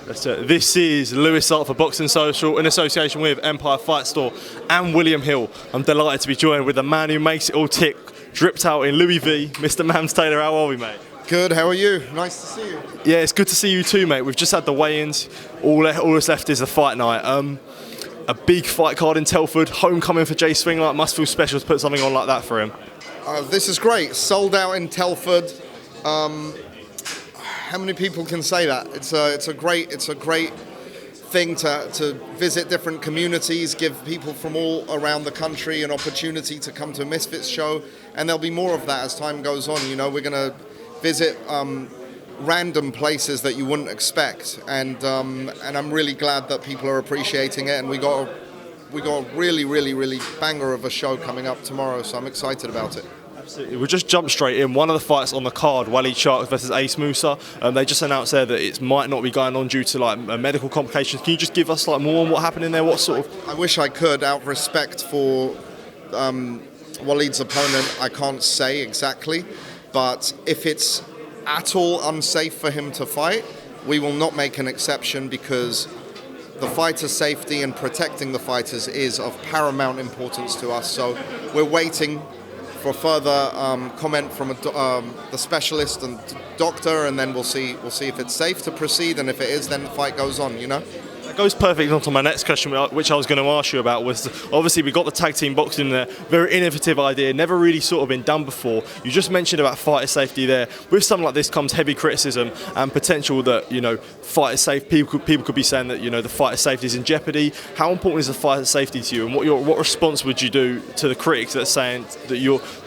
This is Louis Hart for Boxing Social in association with Empire Fight Store and William Hill. I'm delighted to be joined with the man who makes it all tick, dripped out in Louis V, Mr. Mams Taylor. How are we, mate? Good, how are you? Nice to see you. Yeah, it's good to see you too, mate. We've just had the weigh-ins. All that's left is the fight night. A big fight card in Telford, homecoming for Jay Swingler. Must feel special to put something on like that for him. This is great. Sold out in Telford. How many people can say that? It's a great thing to visit different communities, give people from all around the country an opportunity to come to a Misfits show, and there'll be more of that as time goes on. You know, we're going to visit random places that you wouldn't expect, and I'm really glad that people are appreciating it. And we got a really banger of a show coming up tomorrow, so I'm excited about it. Absolutely. We'll just jump straight in. One of the fights on the card, Waleed Sharks versus Ace Musa. They just announced there that it might not be going on due to medical complications. Can you just give us more on what happened in there? What sort of? I wish I could. Out of respect for Waleed's opponent, I can't say exactly. But if it's at all unsafe for him to fight, we will not make an exception, because the fighter's safety and protecting the fighters is of paramount importance to us. So we're waiting for further comment from the specialist and doctor, and then we'll see if it's safe to proceed, and if it is, then the fight goes on. You know. That goes perfectly onto my next question, which I was going to ask you about. Was obviously we got the tag team boxing there, very innovative idea, never really sort of been done before. You just mentioned about fighter safety there. With something like this comes heavy criticism and potential that fighter safe. People could be saying that the fighter safety is in jeopardy. How important is the fighter safety to you, and what response would you do to the critics that's saying that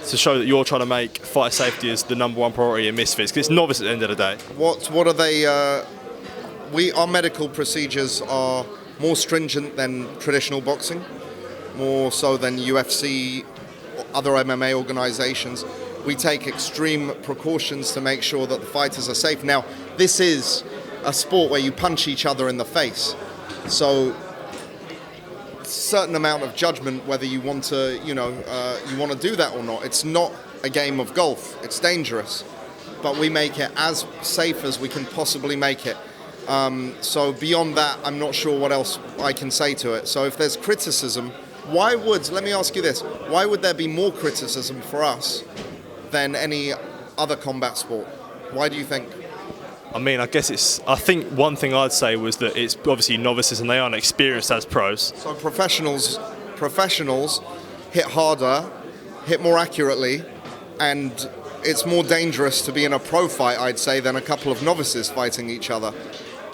to show that you're trying to make fighter safety as the number one priority in Misfits? Because it's novice at the end of the day. What are they? Our medical procedures are more stringent than traditional boxing, more so than UFC, other MMA organizations. We take extreme precautions to make sure that the fighters are safe. Now, this is a sport where you punch each other in the face, so a certain amount of judgment whether you want to, you want to do that or not. It's not a game of golf. It's dangerous, but we make it as safe as we can possibly make it. So beyond that, I'm not sure what else I can say to it. So if there's criticism, let me ask you this, why would there be more criticism for us than any other combat sport? Why do you think? I mean, I think one thing I'd say was that it's obviously novices and they aren't experienced as pros. So professionals hit harder, hit more accurately, and it's more dangerous to be in a pro fight, I'd say, than a couple of novices fighting each other.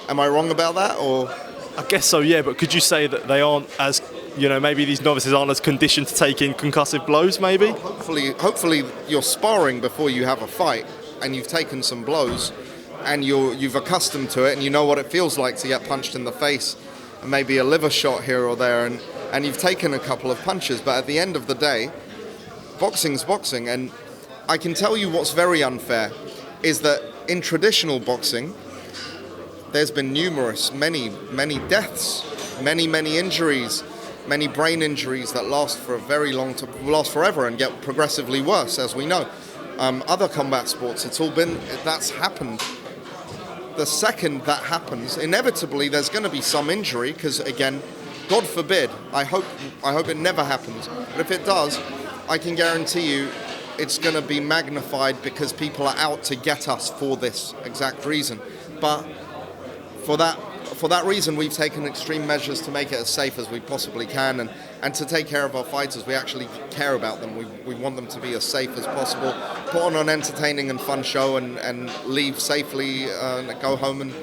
Am I wrong about that, or? I guess so, yeah, but could you say that they aren't as, maybe these novices aren't as conditioned to take in concussive blows, maybe? Hopefully you're sparring before you have a fight, and you've taken some blows, and you've accustomed to it, and you know what it feels like to get punched in the face, and maybe a liver shot here or there, and you've taken a couple of punches. But at the end of the day, boxing's boxing, and I can tell you what's very unfair is that in traditional boxing, there's been many deaths, many injuries, many brain injuries that last for a very long time, last forever and get progressively worse, as we know. Other combat sports, that's happened. The second that happens, inevitably there's going to be some injury, because again, God forbid, I hope it never happens. But if it does, I can guarantee you it's going to be magnified, because people are out to get us for this exact reason. But for that reason, we've taken extreme measures to make it as safe as we possibly can, and to take care of our fighters. We actually care about them. We want them to be as safe as possible, put on an entertaining and fun show, and leave safely, go home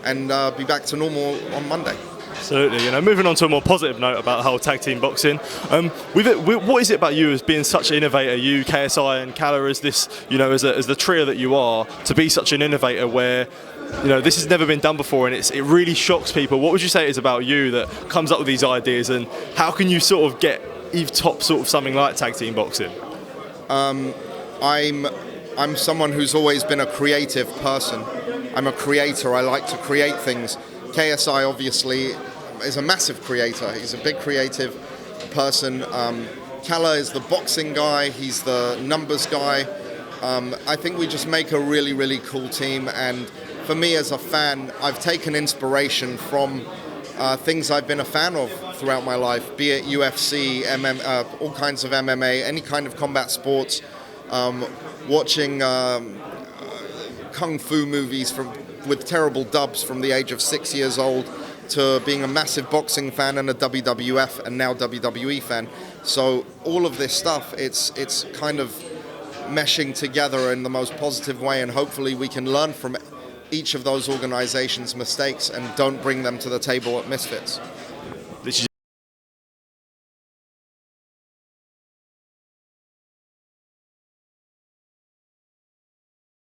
and be back to normal on Monday. Absolutely. Moving on to a more positive note about the whole tag team boxing. What is it about you as being such an innovator, you, KSI and Kala, as this, as the trio that you are, to be such an innovator where, this has never been done before, and it really shocks people? What would you say it is about you that comes up with these ideas, and how can you sort of get top sort of something like tag team boxing? I'm someone who's always been a creative person. I'm a creator. I like to create things. KSI obviously is a massive creator. He's a big creative person. Kala is the boxing guy. He's the numbers guy. I think we just make a really cool team, and for me as a fan, I've taken inspiration from things I've been a fan of throughout my life, be it UFC, all kinds of MMA, any kind of combat sports, watching kung fu movies with terrible dubs from the age of 6 years old, to being a massive boxing fan and a WWF and now WWE fan. So all of this stuff, it's kind of meshing together in the most positive way, and hopefully we can learn from each of those organizations' mistakes and don't bring them to the table at Misfits.